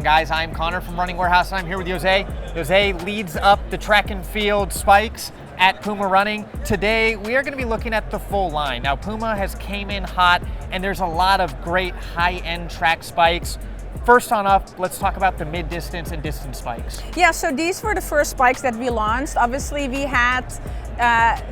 guys, I'm Connor from Running Warehouse, and I'm here with Jose. Jose leads up the track and field spikes at Puma Running. Today, we are going to be looking at the full line. Now, Puma has came in hot, and there's a lot of great high-end track spikes. First on up, let's talk about the mid-distance and distance spikes. Yeah, so these were the first spikes that we launched. Obviously, we had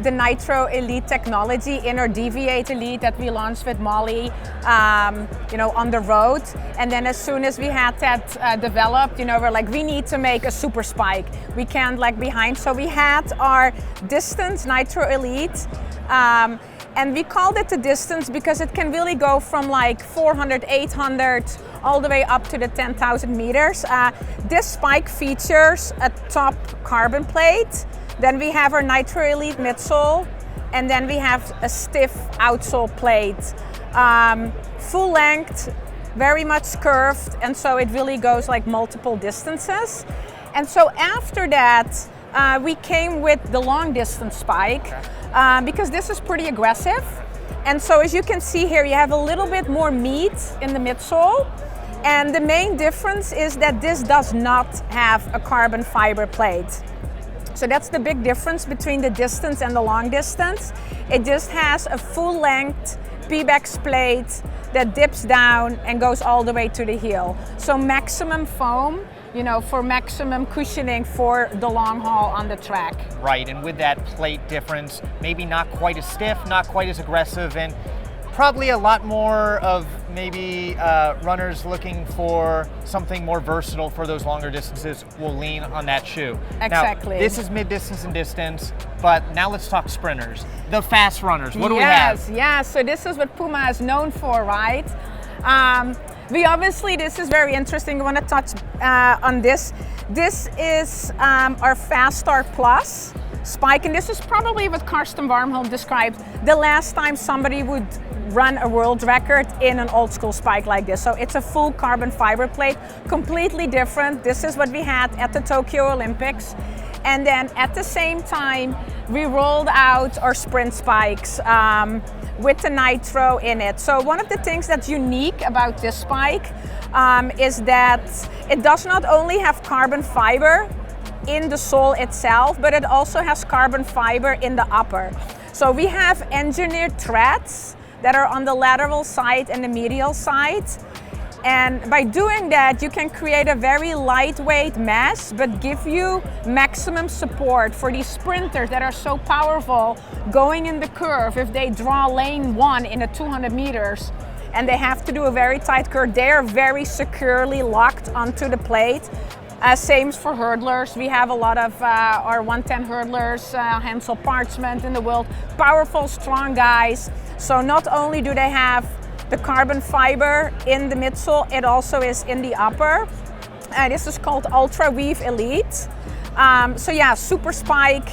the Nitro Elite technology in our Deviate Elite that we launched with Molly, on the road. And then as soon as we had that developed, we're like, we need to make a super spike. We can't lag behind. So we had our Distance Nitro Elite. And we called it the distance because it can really go from like 400, 800, all the way up to the 10,000 meters. This spike features a top carbon plate. Then we have our Nitro Elite midsole, and then we have a stiff outsole plate. Full length, very much curved, and so it really goes like multiple distances. And so after that, we came with the long distance spike because this is pretty aggressive. And so as you can see here, you have a little bit more meat in the midsole. And the main difference is that this does not have a carbon fiber plate. So that's the big difference between the distance and the long distance. It just has a full length Pebax plate that dips down and goes all the way to the heel. So maximum foam, for maximum cushioning for the long haul on the track. Right, and with that plate difference, maybe not quite as stiff, not quite as aggressive, and probably a lot more of maybe runners looking for something more versatile for those longer distances will lean on that shoe. Exactly. Now, this is mid-distance and distance, but now let's talk sprinters, the fast runners. What do we have? Yes, so this is what Puma is known for, right? This is very interesting. We want to touch on this. This is our Fast Start Plus spike, and this is probably what Karsten Warmholm described the last time somebody would run a world record in an old school spike like this. So it's a full carbon fiber plate, completely different. This is what we had at the Tokyo Olympics. And then at the same time, we rolled out our sprint spikes with the Nitro in it. So one of the things that's unique about this spike is that it does not only have carbon fiber in the sole itself, but it also has carbon fiber in the upper. So we have engineered threads that are on the lateral side and the medial side. And by doing that, you can create a very lightweight mesh, but give you maximum support for these sprinters that are so powerful going in the curve. If they draw lane 1 in the 200 meters and they have to do a very tight curve, they are very securely locked onto the plate. Same for hurdlers. We have a lot of our 110 hurdlers, Hansel Parchment in the world, powerful, strong guys. So not only do they have the carbon fiber in the midsole, it also is in the upper. This is called Ultra Weave Elite. Super spike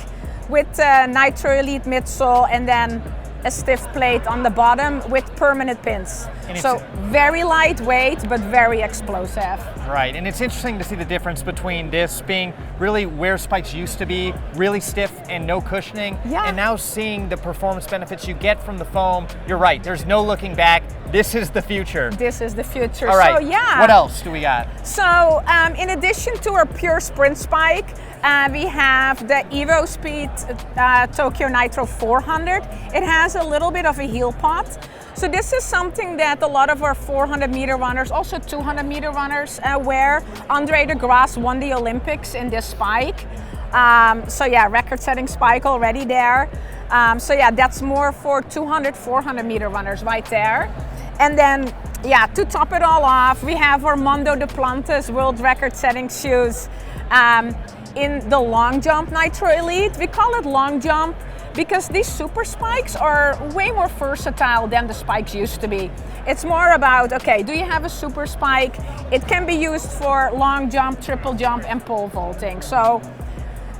with Nitro Elite midsole, and then a stiff plate on the bottom with permanent pins. So very lightweight, but very explosive. Right, and it's interesting to see the difference between this being really where spikes used to be, really stiff and no cushioning, and now seeing the performance benefits you get from the foam. You're right, there's no looking back. This is the future. This is the future. All right, so what else do we got? So in addition to our pure sprint spike, we have the evoSpeed Tokyo Nitro 400. It has a little bit of a heel pot. So this is something that a lot of our 400 meter runners, also 200 meter runners wear. Andre de Grasse won the Olympics in this spike. Record setting spike already there. That's more for 200, 400 meter runners right there. And then, to top it all off, we have our Mondo Duplantis world record setting shoes in the long jump Nitro Elite. We call it long jump because these super spikes are way more versatile than the spikes used to be. It's more about, okay, do you have a super spike? It can be used for long jump, triple jump, and pole vaulting. So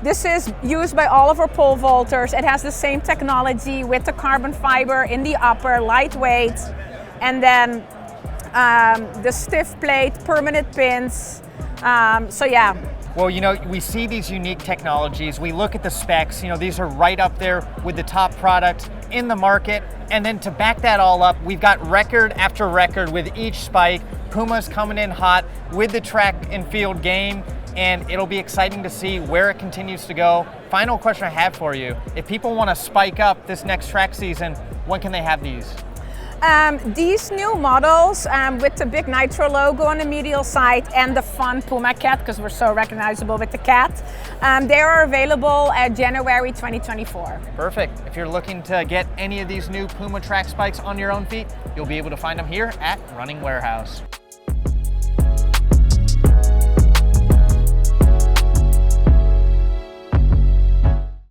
this is used by all of our pole vaulters. It has the same technology with the carbon fiber in the upper, lightweight, and then the stiff plate, permanent pins. Well, we see these unique technologies. We look at the specs, these are right up there with the top product in the market. And then to back that all up, we've got record after record with each spike, Puma's coming in hot with the track and field game, and it'll be exciting to see where it continues to go. Final question I have for you, if people want to spike up this next track season, when can they have these? These new models with the big Nitro logo on the medial side and the fun Puma cat, because we're so recognizable with the cat, they are available at January 2024. Perfect. If you're looking to get any of these new Puma track spikes on your own feet, you'll be able to find them here at Running Warehouse.